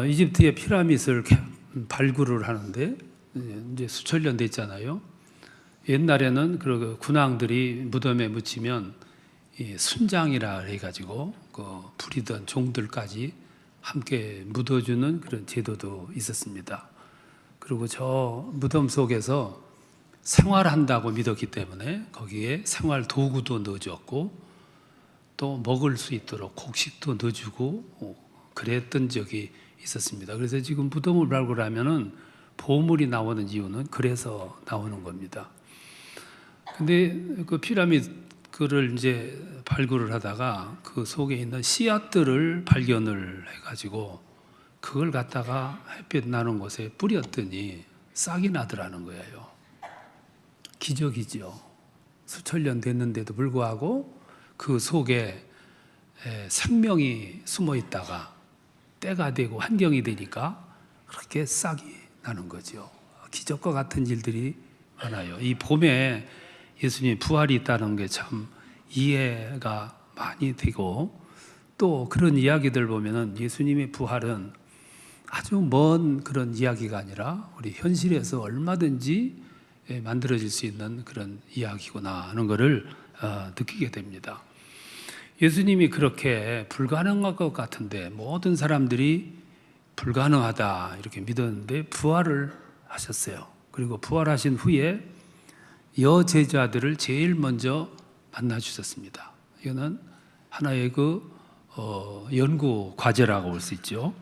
이집트의 피라밋을 발굴을 하는데 이제 수천 년 됐잖아요. 옛날에는 그 군왕들이 무덤에 묻히면 이 순장이라 해가지고 그 부리던 종들까지 함께 묻어주는 그런 제도도 있었습니다. 그리고 저 무덤 속에서 생활한다고 믿었기 때문에 거기에 생활 도구도 넣어줬고 또 먹을 수 있도록 곡식도 넣어주고 그랬던 적이 있었습니다. 그래서 지금 무덤을 발굴하면은 보물이 나오는 이유는 그래서 나오는 겁니다. 근데 그 피라미드를 이제 발굴을 하다가 그 속에 있는 씨앗들을 발견을 해가지고 그걸 갖다가 햇빛 나는 곳에 뿌렸더니 싹이 나더라는 거예요. 기적이죠. 수천 년 됐는데도 불구하고 그 속에 생명이 숨어 있다가 때가 되고 환경이 되니까 그렇게 싹이 나는 거죠. 기적과 같은 일들이 많아요. 이 봄에 예수님 부활이 있다는 게 참 이해가 많이 되고 또 그런 이야기들 보면은 예수님의 부활은 아주 먼 그런 이야기가 아니라 우리 현실에서 얼마든지 만들어질 수 있는 그런 이야기구나 하는 것을 느끼게 됩니다. 예수님이 그렇게 불가능할 것 같은데 모든 사람들이 불가능하다 이렇게 믿었는데 부활을 하셨어요. 그리고 부활하신 후에 여제자들을 제일 먼저 만나 주셨습니다. 이거는 하나의 연구 과제라고 볼 수 있죠.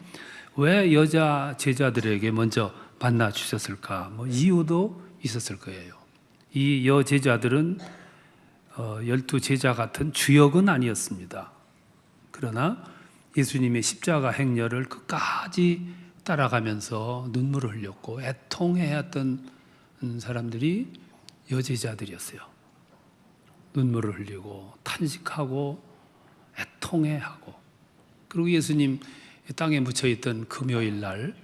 왜 여자 제자들에게 먼저 만나 주셨을까? 이유도 있었을 거예요. 이 여제자들은 12제자 같은 주역은 아니었습니다. 그러나 예수님의 십자가 행렬을 끝까지 따라가면서 눈물을 흘렸고 애통해했던 사람들이 여제자들이었어요. 눈물을 흘리고 탄식하고 애통해하고 그리고 예수님 땅에 묻혀있던 금요일 날,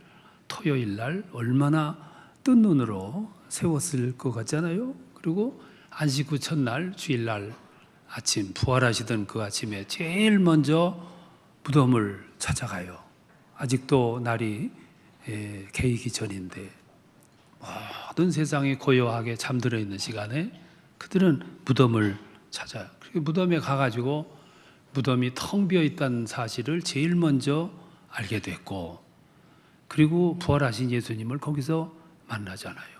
토요일 날 얼마나 뜬 눈으로 세웠을 것 같잖아요. 그리고 안식 후 첫날 주일날 아침 부활하시던 그 아침에 제일 먼저 무덤을 찾아가요. 아직도 날이 개이기 전인데 모든 세상이 고요하게 잠들어 있는 시간에 그들은 무덤을 찾아요. 그리고 무덤에 가가지고 무덤이 텅 비어 있다는 사실을 제일 먼저 알게 됐고 그리고 부활하신 예수님을 거기서 만나잖아요.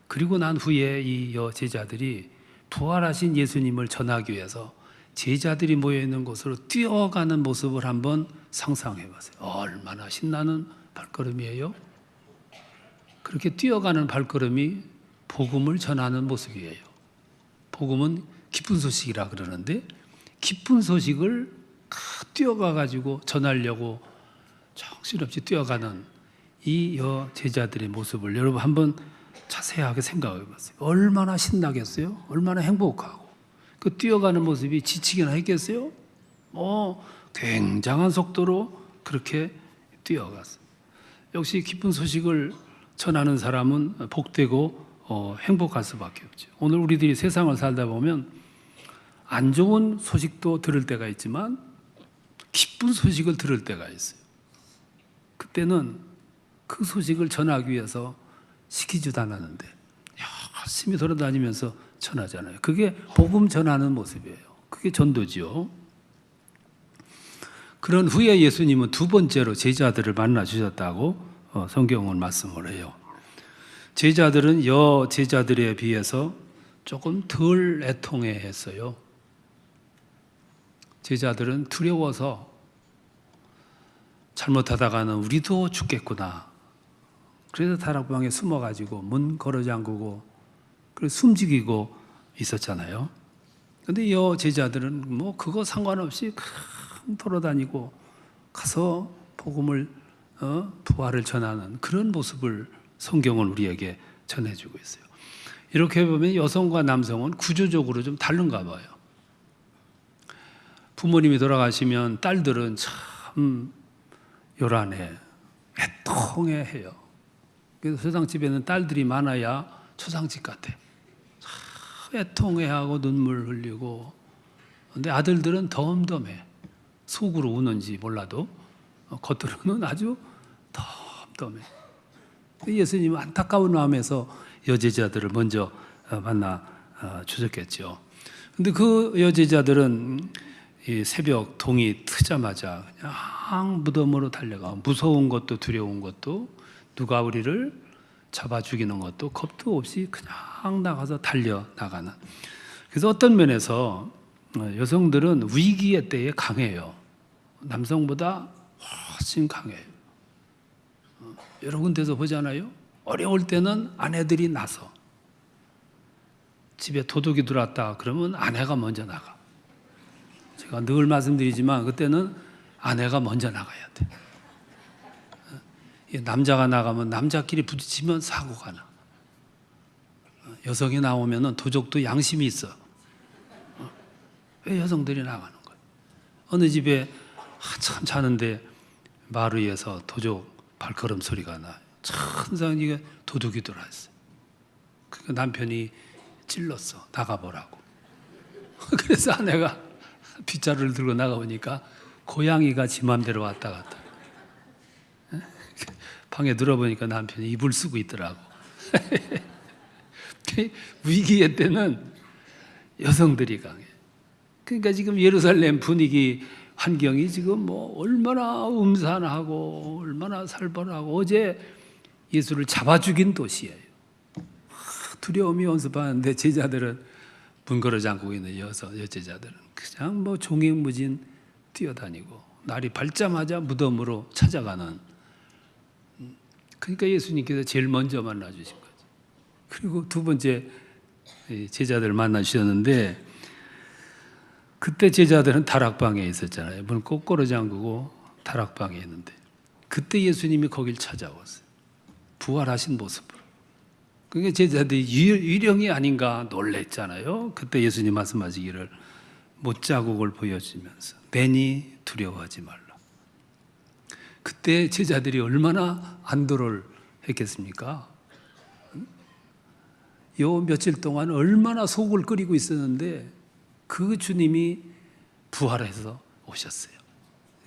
그리고 난 후에 이 여제자들이 부활하신 예수님을 전하기 위해서 제자들이 모여있는 곳으로 뛰어가는 모습을 한번 상상해 보세요. 얼마나 신나는 발걸음이에요. 그렇게 뛰어가는 발걸음이 복음을 전하는 모습이에요. 복음은 기쁜 소식이라 그러는데 기쁜 소식을 뛰어가가지고 전하려고 정신없이 뛰어가는 이 여제자들의 모습을 여러분 한번 자세하게 생각해 보세요. 얼마나 신나겠어요? 얼마나 행복하고 그 뛰어가는 모습이 지치기나 했겠어요? 굉장한 속도로 그렇게 뛰어갔어요. 역시 기쁜 소식을 전하는 사람은 복되고 행복할 수밖에 없죠. 오늘 우리들이 세상을 살다 보면 안 좋은 소식도 들을 때가 있지만 기쁜 소식을 들을 때가 있어요. 그때는 그 소식을 전하기 위해서 시키지도 않았는데 열심히 돌아다니면서 전하잖아요. 그게 복음 전하는 모습이에요. 그게 전도지요. 그런 후에 예수님은 두 번째로 제자들을 만나 주셨다고 성경은 말씀을 해요. 제자들은 여제자들에 비해서 조금 덜 애통해했어요. 제자들은 두려워서 잘못하다가는 우리도 죽겠구나. 그래서 다락방에 숨어가지고 문 걸어 잠그고 그래서 숨지기고 있었잖아요. 근데 여제자들은 그거 상관없이 돌아다니고 가서 복음을 부활을 전하는 그런 모습을 성경은 우리에게 전해주고 있어요. 이렇게 보면 여성과 남성은 구조적으로 좀 다른가 봐요. 부모님이 돌아가시면 딸들은 참 요란해, 애통해해요. 그래서 서당집에는 딸들이 많아야 초상집 같아. 애통해하고 눈물 흘리고. 근데 아들들은 덤덤해. 속으로 우는지 몰라도 겉으로는 아주 덤덤해. 예수님은 안타까운 마음에서 여제자들을 먼저 만나 주셨겠죠. 근데 그 여제자들은 이 새벽 동이 트자마자 그냥 무덤으로 달려가, 무서운 것도 두려운 것도 누가 우리를 잡아 죽이는 것도 겁도 없이 그냥 나가서 달려 나가는. 그래서 어떤 면에서 여성들은 위기의 때에 강해요. 남성보다 훨씬 강해요. 여러 군데서 보잖아요. 어려울 때는 아내들이 나서, 집에 도둑이 들어왔다 그러면 아내가 먼저 나가. 제가 늘 말씀드리지만 그때는 아내가 먼저 나가야 돼. 남자가 나가면 남자끼리 부딪히면 사고가 나. 여성이 나오면 도적도 양심이 있어. 왜 여성들이 나가는 거예요? 어느 집에 한참 자는데 마루 위에서 도적 발걸음 소리가 나. 천상 이게 도둑이 들어왔어요. 그러니까 남편이 찔렀어. 나가보라고. 그래서 아내가 빗자루를 들고 나가보니까 고양이가 지 맘대로 왔다 갔다. 방에 들어보니까 남편이 이불 쓰고 있더라고. 위기의 때는 여성들이 강해. 그러니까 지금 예루살렘 분위기, 환경이 지금 뭐 얼마나 음산하고 얼마나 살벌하고, 어제 예수를 잡아 죽인 도시예요. 두려움이 온습하는데 제자들은 문 걸어 잠그고 있는 여제자들은 그냥 뭐 종횡무진 뛰어다니고 날이 밝자마자 무덤으로 찾아가는. 그러니까 예수님께서 제일 먼저 만나 주신 거죠. 그리고 두 번째 제자들을 만나 주셨는데, 그때 제자들은 다락방에 있었잖아요. 문 꼭 걸어 잠그고 다락방에 있는데, 그때 예수님이 거길 찾아왔어요. 부활하신 모습으로. 그러니까 제자들이 유령이 아닌가 놀랬잖아요. 그때 예수님 말씀하시기를 못자국을 보여주면서 내니 두려워하지 말라. 그때 제자들이 얼마나 안도를 했겠습니까? 요 며칠 동안 얼마나 속을 끓이고 있었는데 그 주님이 부활해서 오셨어요.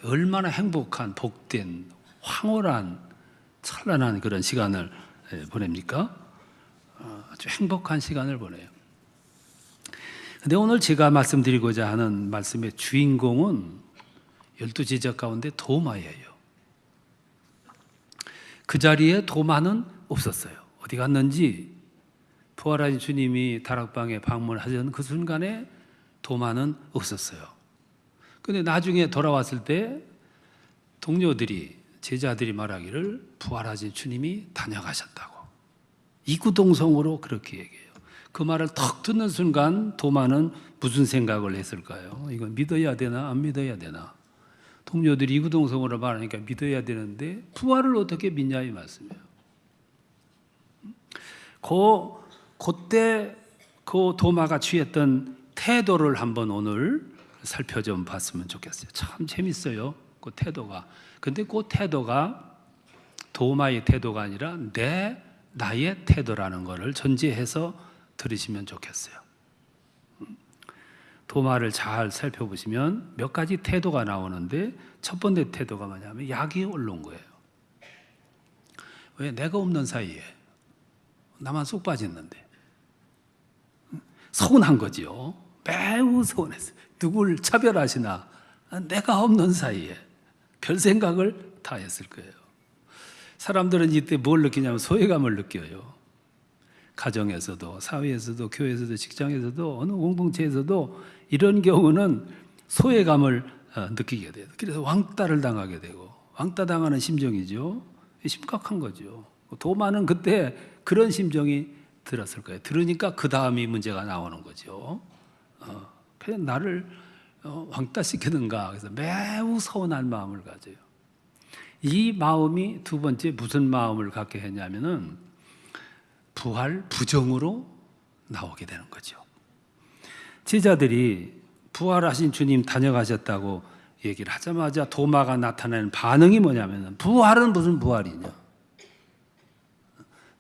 얼마나 행복한, 복된, 황홀한, 찬란한 그런 시간을 보냅니까? 아주 행복한 시간을 보내요. 근데 오늘 제가 말씀드리고자 하는 말씀의 주인공은 12제자 가운데 도마예요. 그 자리에 도마는 없었어요. 어디 갔는지, 부활하신 주님이 다락방에 방문하신 그 순간에 도마는 없었어요. 근데 나중에 돌아왔을 때 동료들이, 제자들이 말하기를 부활하신 주님이 다녀가셨다고. 이구동성으로 그렇게 얘기해요. 그 말을 턱 듣는 순간 도마는 무슨 생각을 했을까요? 이건 믿어야 되나 안 믿어야 되나? 동료들이 이구동성으로 말하니까 믿어야 되는데 부활을 어떻게 믿냐 이 말씀이에요. 그때 그 도마가 취했던 태도를 한번 오늘 살펴 좀 봤으면 좋겠어요. 참 재밌어요. 그 태도가. 근데 그 태도가 도마의 태도가 아니라 나의 태도라는 것을 전제해서 들으시면 좋겠어요. 도마를 잘 살펴보시면 몇 가지 태도가 나오는데, 첫 번째 태도가 뭐냐면 약이 올라온 거예요. 왜? 내가 없는 사이에 나만 쏙 빠졌는데. 서운한 거지요. 매우 서운했어요. 누굴 차별하시나? 내가 없는 사이에 별 생각을 다 했을 거예요. 사람들은 이때 뭘 느끼냐면 소외감을 느껴요. 가정에서도, 사회에서도, 교회에서도, 직장에서도, 어느 공동체에서도 이런 경우는 소외감을 느끼게 돼요. 그래서 왕따를 당하게 되고, 왕따 당하는 심정이죠. 심각한 거죠. 도마는 그때 그런 심정이 들었을 거예요. 들으니까 그 다음이 문제가 나오는 거죠. 그냥 나를 왕따시키는가. 그래서 매우 서운한 마음을 가져요. 이 마음이 두 번째 무슨 마음을 갖게 했냐면은 부활 부정으로 나오게 되는 거죠. 제자들이 부활하신 주님 다녀가셨다고 얘기를 하자마자 도마가 나타내는 반응이 뭐냐면, 부활은 무슨 부활이냐?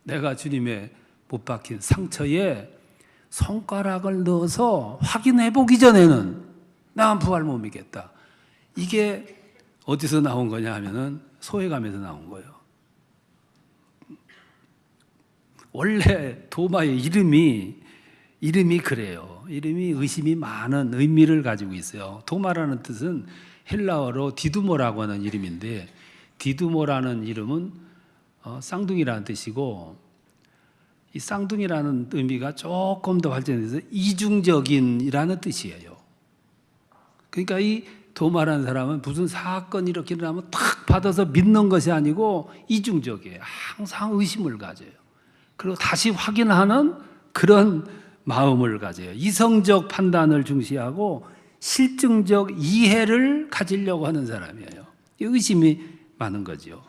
내가 주님의 못 박힌 상처에 손가락을 넣어서 확인해 보기 전에는 난 부활 못 믿겠다. 이게 어디서 나온 거냐 하면은 소외감에서 나온 거예요. 원래 도마의 이름이 그래요. 이름이 의심이 많은 의미를 가지고 있어요. 도마라는 뜻은 헬라어로 디두모라고 하는 이름인데, 디두모라는 이름은 쌍둥이라는 뜻이고, 이 쌍둥이라는 의미가 조금 더 발전해서 이중적인이라는 뜻이에요. 그러니까 이 도마라는 사람은 무슨 사건이 이렇게 일어나면 탁 받아서 믿는 것이 아니고 이중적이에요. 항상 의심을 가져요. 그리고 다시 확인하는 그런 마음을 가져요. 이성적 판단을 중시하고 실증적 이해를 가지려고 하는 사람이에요. 의심이 많은 거죠.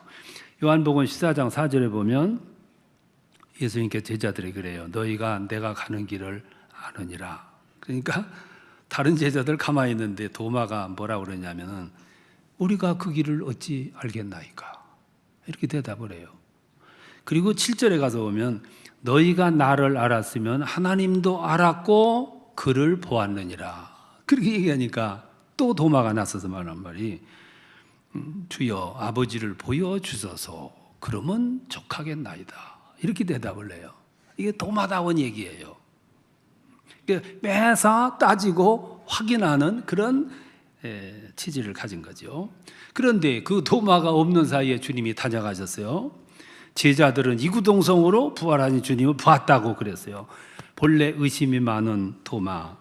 요한복음 14장 4절에 보면 예수님께 제자들이 그래요. 너희가 내가 가는 길을 아느니라. 그러니까 다른 제자들 가만히 있는데 도마가 뭐라고 그러냐면은 우리가 그 길을 어찌 알겠나이까, 이렇게 대답을 해요. 그리고 7절에 가서 보면 너희가 나를 알았으면 하나님도 알았고 그를 보았느니라. 그렇게 얘기하니까 또 도마가 나서서 말한 말이 주여 아버지를 보여주소서 그러면 족하겠나이다, 이렇게 대답을 해요. 이게 도마다운 얘기예요. 매사 따지고 확인하는 그런 취지를 가진 거죠. 그런데 그 도마가 없는 사이에 주님이 다녀가셨어요. 제자들은 이구동성으로 부활하신 주님을 봤다고 그랬어요. 본래 의심이 많은 도마,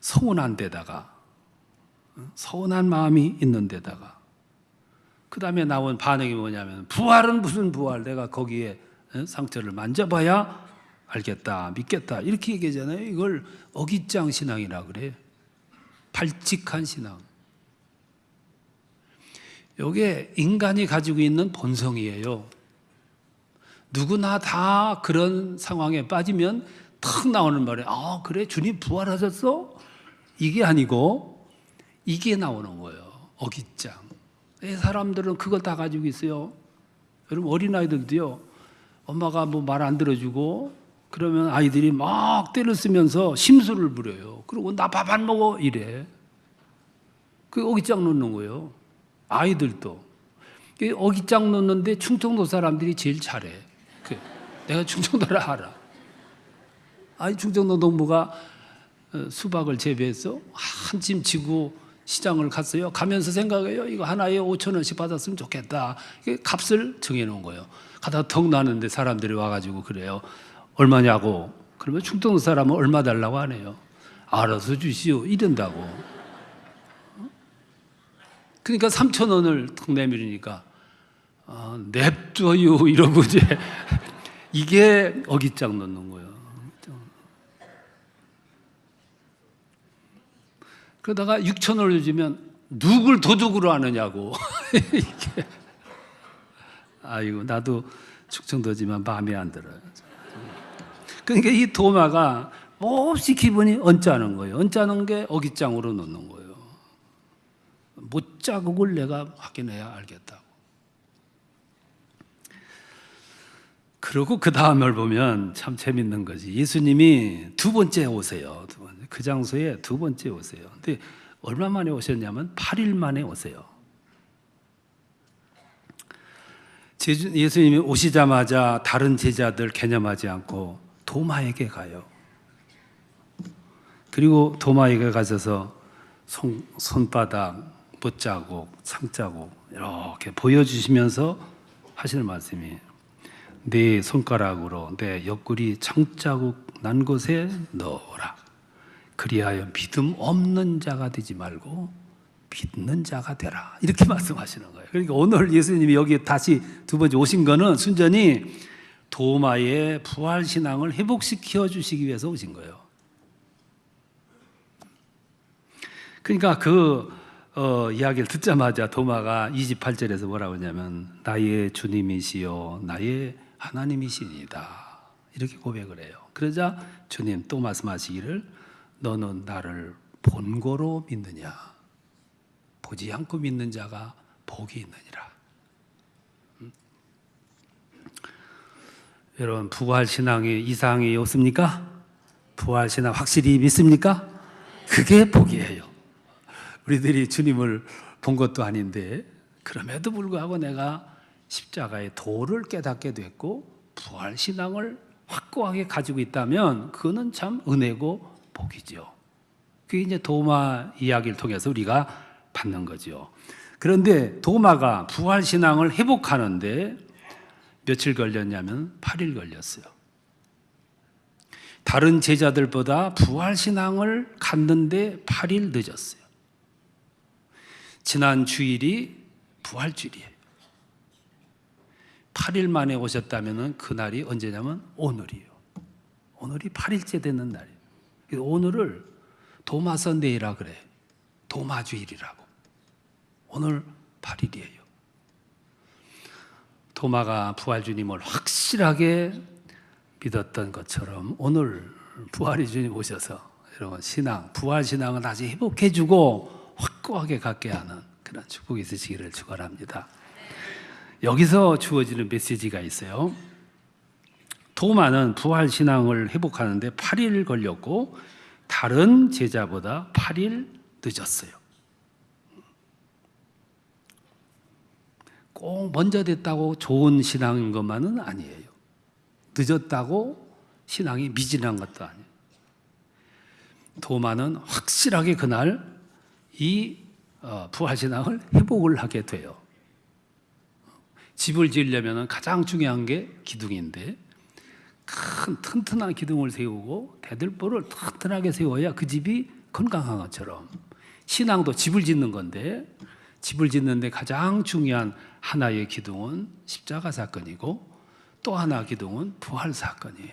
서운한 데다가, 서운한 마음이 있는 데다가, 그 다음에 나온 반응이 뭐냐면 부활은 무슨 부활, 내가 거기에 상처를 만져봐야 알겠다, 믿겠다, 이렇게 얘기하잖아요. 이걸 어깃장 신앙이라 그래요. 발칙한 신앙. 이게 인간이 가지고 있는 본성이에요. 누구나 다 그런 상황에 빠지면 탁 나오는 말이 아 그래 주님 부활하셨어? 이게 아니고 이게 나오는 거예요. 어깃장. 사람들은 그걸 다 가지고 있어요. 여러분 어린아이들도요, 엄마가 뭐 말 안 들어주고 그러면 아이들이 막 때를 쓰면서 심술을 부려요. 그리고 나 밥 안 먹어 이래. 그 어깃장 놓는 거예요. 아이들도 어깃장 놓는데 충청도 사람들이 제일 잘해. 내가 충청도라 알아. 아니 충청도 농부가 수박을 재배해서 한짐 지고 시장을 갔어요. 가면서 생각해요. 이거 하나에 5,000원씩 받았으면 좋겠다. 값을 정해놓은 거예요. 가다가 턱 나는데 사람들이 와가지고 그래요. 얼마냐고. 그러면 충청도 사람은 얼마 달라고 하네요. 알아서 주시오 이런다고. 그러니까 3,000원을 턱 내밀으니까 냅둬요 이러고 이제 이게 어깃장 넣는 거예요. 그러다가 6,000원을 주면 누굴 도둑으로 하느냐고. 이게 아이고 나도 충청도지만 마음에 안 들어요. 그러니까 이 도마가 몹시 기분이 언짢은 거예요. 언짢은 게 어깃장으로 넣는 거예요. 못자국을 내가 확인해야 알겠다고. 그리고 그 다음을 보면 참 재밌는 거지. 예수님이 두 번째 오세요. 그 장소에 두 번째 오세요. 근데 얼마 만에 오셨냐면 8일 만에 오세요. 예수님이 오시자마자 다른 제자들 개념하지 않고 도마에게 가요. 그리고 도마에게 가셔서 손바닥, 못자국, 상자국 이렇게 보여주시면서 하시는 말씀이 내 손가락으로 내 옆구리 창자국 난 곳에 넣어라. 그리하여 믿음 없는 자가 되지 말고 믿는 자가 되라. 이렇게 말씀하시는 거예요. 그러니까 오늘 예수님이 여기 다시 두 번째 오신 거는 순전히 도마의 부활신앙을 회복시켜 주시기 위해서 오신 거예요. 그러니까 그 이야기를 듣자마자 도마가 28절에서 뭐라고 하냐면 나의 주님이시요 나의 하나님이시니다 이렇게 고백을 해요. 그러자 주님 또 말씀하시기를 너는 나를 본고로 믿느냐 보지 않고 믿는 자가 복이 있느니라. 여러분 부활신앙에 이상이 없습니까? 부활신앙 확실히 믿습니까? 그게 복이에요. 우리들이 주님을 본 것도 아닌데 그럼에도 불구하고 내가 십자가의 도를 깨닫게 됐고 부활 신앙을 확고하게 가지고 있다면 그거는 참 은혜고 복이죠. 그게 이제 도마 이야기를 통해서 우리가 받는 거죠. 그런데 도마가 부활 신앙을 회복하는데 며칠 걸렸냐면 8일 걸렸어요. 다른 제자들보다 부활 신앙을 갖는데 8일 늦었어요. 지난 주일이 부활주일이에요. 8일 만에 오셨다면 그날이 언제냐면 오늘이에요. 오늘이 8일째 되는 날이에요. 오늘을 도마 선데이라 그래. 도마주일이라고. 오늘 8일이에요. 도마가 부활 주님을 확실하게 믿었던 것처럼 오늘 부활의 주님 오셔서 여러분 신앙, 부활 신앙을 다시 회복해주고 확고하게 갖게 하는 그런 축복이 있으시기를 축원합니다. 여기서 주어지는 메시지가 있어요. 도마는 부활 신앙을 회복하는데 8일 걸렸고 다른 제자보다 8일 늦었어요. 꼭 먼저 됐다고 좋은 신앙인 것만은 아니에요. 늦었다고 신앙이 미진한 것도 아니에요. 도마는 확실하게 그날 이 부활 신앙을 회복을 하게 돼요. 집을 지으려면 가장 중요한 게 기둥인데 큰 튼튼한 기둥을 세우고 대들보를 튼튼하게 세워야 그 집이 건강한 것처럼 신앙도 집을 짓는 건데 집을 짓는데 가장 중요한 하나의 기둥은 십자가 사건이고 또 하나 기둥은 부활 사건이에요.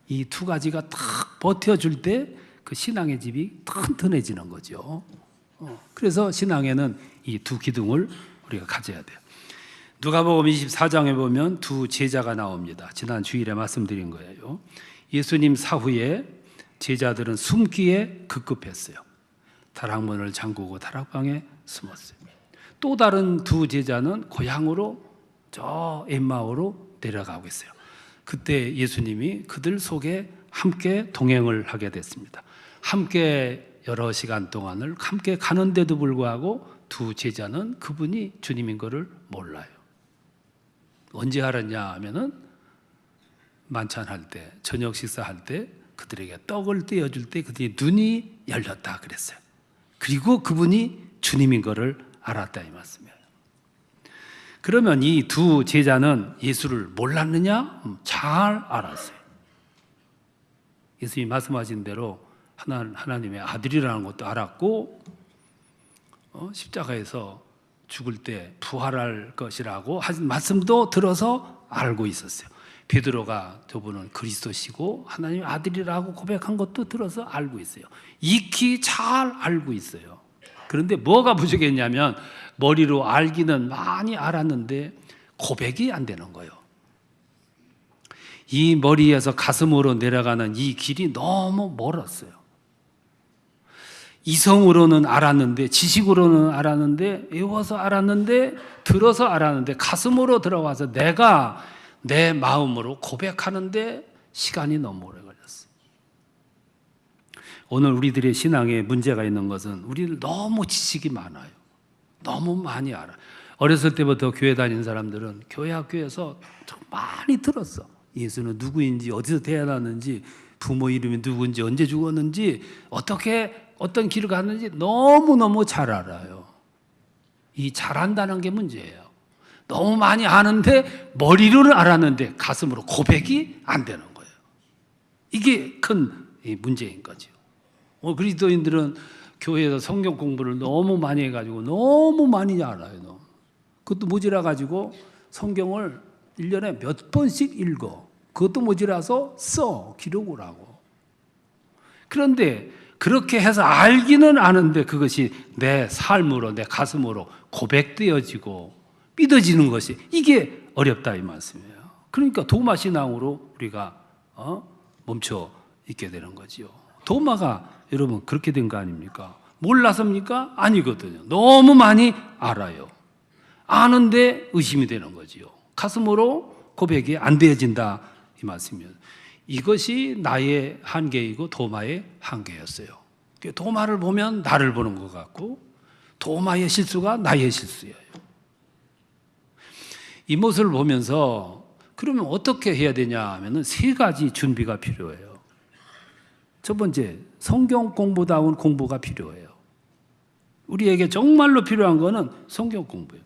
이 두 가지가 딱 버텨줄 때 그 신앙의 집이 튼튼해지는 거죠. 그래서 신앙에는 이 두 기둥을 우리가 가져야 돼요. 누가복음 24장에 보면 두 제자가 나옵니다. 지난 주일에 말씀드린 거예요. 예수님 사후에 제자들은 숨기에 급급했어요. 다락문을 잠그고 다락방에 숨었어요. 또 다른 두 제자는 고향으로 저 엠마오로 내려가고 있어요. 그때 예수님이 그들 속에 함께 동행을 하게 됐습니다. 함께 여러 시간 동안을 함께 가는데도 불구하고 두 제자는 그분이 주님인 것을 몰라요. 언제 알았냐 하면은 만찬할 때, 저녁 식사할 때 그들에게 떡을 떼어줄 때 그들이 눈이 열렸다 그랬어요. 그리고 그분이 주님인 것을 알았다 이 말씀이에요. 그러면 이 두 제자는 예수를 몰랐느냐? 잘 알았어요. 예수님이 말씀하신 대로 하나님의 아들이라는 것도 알았고 십자가에서 죽을 때 부활할 것이라고 하신 말씀도 들어서 알고 있었어요. 베드로가 저분은 그리스도시고 하나님의 아들이라고 고백한 것도 들어서 알고 있어요. 익히 잘 알고 있어요. 그런데 뭐가 부족했냐면 머리로 알기는 많이 알았는데 고백이 안 되는 거예요. 이 머리에서 가슴으로 내려가는 이 길이 너무 멀었어요. 이성으로는 알았는데, 지식으로는 알았는데, 외워서 알았는데, 들어서 알았는데, 가슴으로 들어가서 내가 내 마음으로 고백하는데 시간이 너무 오래 걸렸어요. 오늘 우리들의 신앙에 문제가 있는 것은 우리들 너무 지식이 많아요. 너무 많이 알아요. 어렸을 때부터 교회 다니는 사람들은 교회 학교에서 좀 많이 들었어. 예수는 누구인지, 어디서 태어났는지, 부모 이름이 누구인지, 언제 죽었는지, 어떤 길을 갔는지 너무너무 잘 알아요. 이 잘한다는 게 문제예요. 너무 많이 아는데 머리로는 알았는데 가슴으로 고백이 안 되는 거예요. 이게 큰 문제인 거죠. 그리스도인들은 교회에서 성경 공부를 너무 많이 해가지고 너무 많이 알아요. 그것도 모자라 가지고 성경을 1년에 몇 번씩 읽어. 그것도 모자라서 써. 기록을 하고. 그런데 그렇게 해서 알기는 아는데 그것이 내 삶으로, 내 가슴으로 고백되어지고 믿어지는 것이 이게 어렵다 이 말씀이에요. 그러니까 도마 신앙으로 우리가 멈춰 있게 되는 거죠. 도마가 여러분 그렇게 된 거 아닙니까? 몰라서입니까? 아니거든요. 너무 많이 알아요. 아는데 의심이 되는 거지요. 가슴으로 고백이 안 되어진다 이 말씀이에요. 이것이 나의 한계이고 도마의 한계였어요. 도마를 보면 나를 보는 것 같고 도마의 실수가 나의 실수예요. 이 모습을 보면서 그러면 어떻게 해야 되냐 하면은 세 가지 준비가 필요해요. 첫 번째, 성경 공부다운 공부가 필요해요. 우리에게 정말로 필요한 거는 성경 공부예요.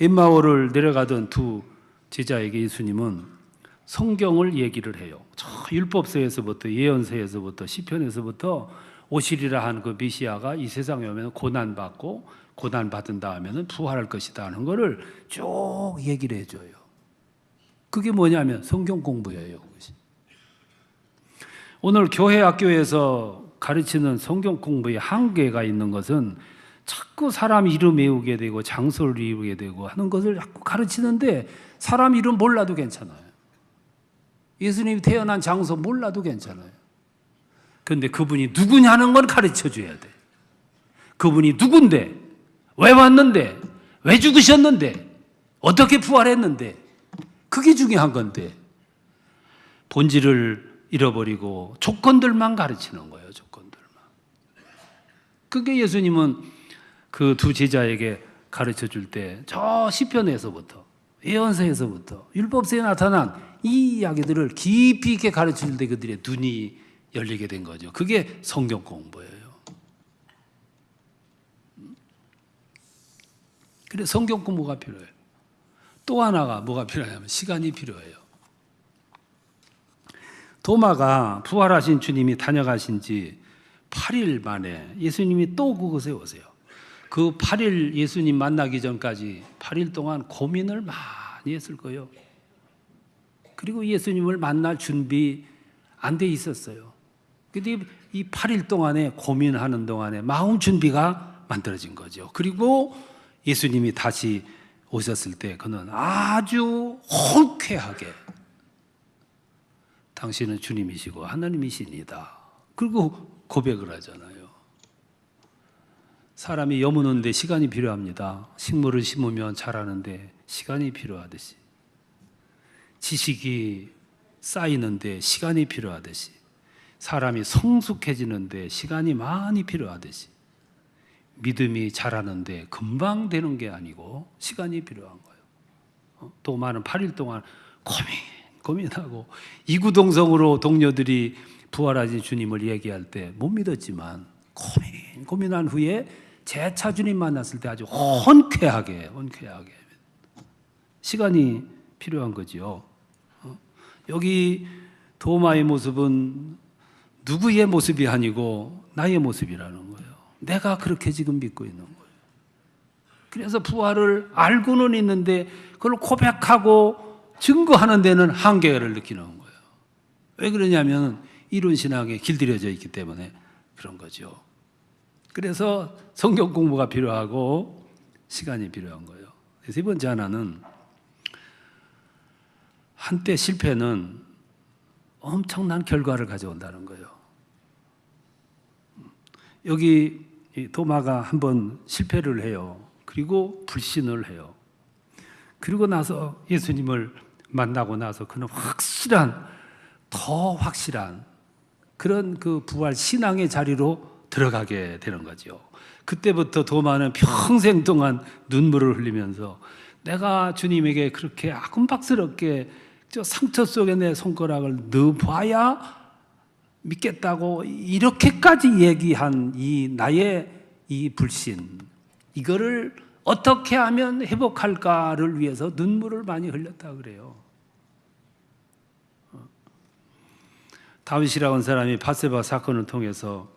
엠마오를 내려가던 두 제자에게 예수님은 성경을 얘기를 해요. 저 율법서에서부터 예언서에서부터 시편에서부터 오시리라 한 그 메시아가 이 세상에 오면 고난받고 고난받은 다음에는 부활할 것이다 하는 거를 쭉 얘기를 해줘요. 그게 뭐냐면 성경 공부예요. 그것이. 오늘 교회 학교에서 가르치는 성경 공부에 한계가 있는 것은 자꾸 사람 이름 외우게 되고 장소를 외우게 되고 하는 것을 자꾸 가르치는데 사람 이름 몰라도 괜찮아요. 예수님이 태어난 장소 몰라도 괜찮아요. 그런데 그분이 누구냐는 걸 가르쳐 줘야 돼. 그분이 누군데, 왜 왔는데, 왜 죽으셨는데, 어떻게 부활했는데, 그게 중요한 건데 본질을 잃어버리고 조건들만 가르치는 거예요. 조건들만. 그게 예수님은 그 두 제자에게 가르쳐 줄 때 저 시편에서부터 예언서에서부터 율법서에 나타난 이 이야기들을 깊이 있게 가르쳐 줄 때 그들의 눈이 열리게 된 거죠. 그게 성경 공부예요. 그래서 성경 공부가 필요해요. 또 하나가 뭐가 필요하냐면 시간이 필요해요. 도마가 부활하신 주님이 다녀가신 지 8일 만에 예수님이 또 그곳에 오세요. 그 8일 예수님 만나기 전까지 8일 동안 고민을 많이 했을 거예요. 그리고 예수님을 만날 준비 안 돼 있었어요. 근데 이 8일 동안에 고민하는 동안에 마음 준비가 만들어진 거죠. 그리고 예수님이 다시 오셨을 때 그는 아주 hon쾌하게 당신은 주님이시고 하나님이십니다. 그리고 고백을 하잖아요. 사람이 여무는데 시간이 필요합니다. 식물을 심으면 자라는데 시간이 필요하듯이 지식이 쌓이는데 시간이 필요하듯이 사람이 성숙해지는데 시간이 많이 필요하듯이 믿음이 자라는데 금방 되는 게 아니고 시간이 필요한 거예요. 또 많은 8일 동안 고민하고 이구동성으로 동료들이 부활하신 주님을 얘기할 때 못 믿었지만 고민한 후에 재차 주님 만났을 때 아주 hon쾌하게 시간이 필요한 거죠. 여기 도마의 모습은 누구의 모습이 아니고 나의 모습이라는 거예요. 내가 그렇게 지금 믿고 있는 거예요. 그래서 부활을 알고는 있는데 그걸 고백하고 증거하는 데는 한계를 느끼는 거예요. 왜 그러냐면 이론 신앙에 길들여져 있기 때문에 그런 거죠. 그래서 성경 공부가 필요하고 시간이 필요한 거예요. 세 번째 하나는 한때 실패는 엄청난 결과를 가져온다는 거예요. 여기 도마가 한번 실패를 해요. 그리고 불신을 해요. 그리고 나서 예수님을 만나고 나서 그는 더 확실한 그런 그 부활 신앙의 자리로 들어가게 되는 거죠. 그때부터 도마는 평생 동안 눈물을 흘리면서 내가 주님에게 그렇게 아금박스럽게 저 상처 속에 내 손가락을 넣어봐야 믿겠다고 이렇게까지 얘기한 이 나의 이 불신, 이거를 어떻게 하면 회복할까를 위해서 눈물을 많이 흘렸다 그래요. 다윗이라고 하는 사람이 밧세바 사건을 통해서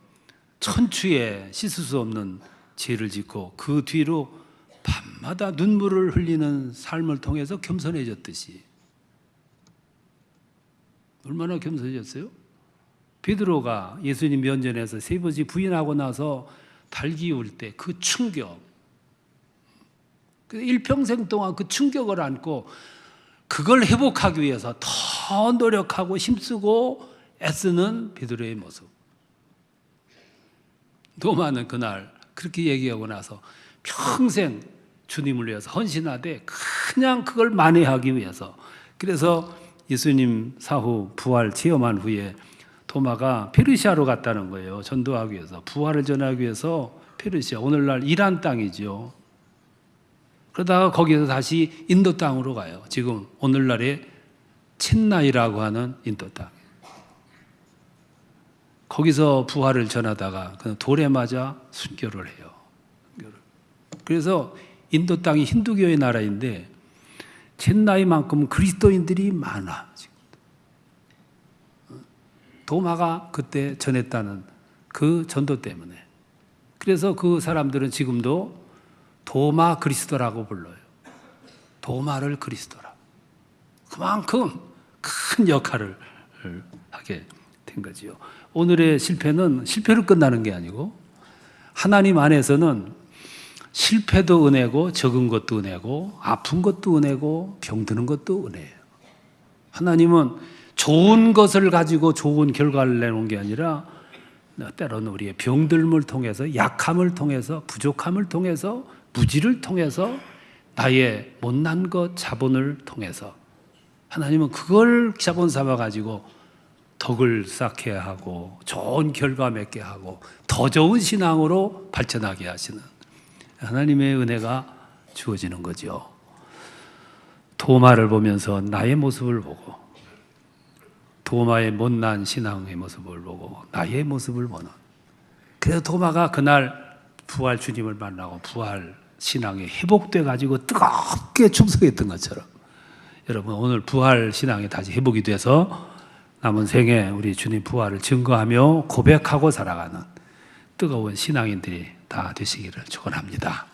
천추에 씻을 수 없는 죄를 짓고 그 뒤로 밤마다 눈물을 흘리는 삶을 통해서 겸손해졌듯이 얼마나 겸손해졌어요? 베드로가 예수님 면전에서 세 번씩 부인하고 나서 달기울 때 그 충격, 일평생 동안 그 충격을 안고 그걸 회복하기 위해서 더 노력하고 힘쓰고 애쓰는 베드로의 모습. 도마는 그날 그렇게 얘기하고 나서 평생 주님을 위해서 헌신하되 그냥 그걸 만회하기 위해서, 그래서 예수님 사후 부활 체험한 후에 도마가 페르시아로 갔다는 거예요. 전도하기 위해서, 부활을 전하기 위해서. 페르시아, 오늘날 이란 땅이죠. 그러다가 거기서 다시 인도 땅으로 가요. 지금 오늘날의 첸나이라고 하는 인도 땅. 거기서 부활을 전하다가 돌에 맞아 순교를 해요. 그래서 인도 땅이 힌두교의 나라인데 첸나이만큼 그리스도인들이 많아. 지금. 도마가 그때 전했다는 그 전도 때문에. 그래서 그 사람들은 지금도 도마 그리스도라고 불러요. 도마를 그리스도라. 그만큼 큰 역할을 하게 된 거지요. 오늘의 실패는 실패로 끝나는 게 아니고 하나님 안에서는 실패도 은혜고 적은 것도 은혜고 아픈 것도 은혜고 병드는 것도 은혜예요. 하나님은 좋은 것을 가지고 좋은 결과를 내놓은 게 아니라 때로는 우리의 병듦을 통해서 약함을 통해서 부족함을 통해서 무지를 통해서 나의 못난 것 자본을 통해서 하나님은 그걸 자본 삼아 가지고 덕을 쌓게 하고 좋은 결과 맺게 하고 더 좋은 신앙으로 발전하게 하시는 하나님의 은혜가 주어지는 거죠. 도마를 보면서 나의 모습을 보고 도마의 못난 신앙의 모습을 보고 나의 모습을 보는. 그래서 도마가 그날 부활 주님을 만나고 부활 신앙이 회복돼 가지고 뜨겁게 충성했던 것처럼 여러분 오늘 부활 신앙이 다시 회복이 돼서 남은 생에 우리 주님 부활을 증거하며 고백하고 살아가는 뜨거운 신앙인들이 다 되시기를 축원합니다.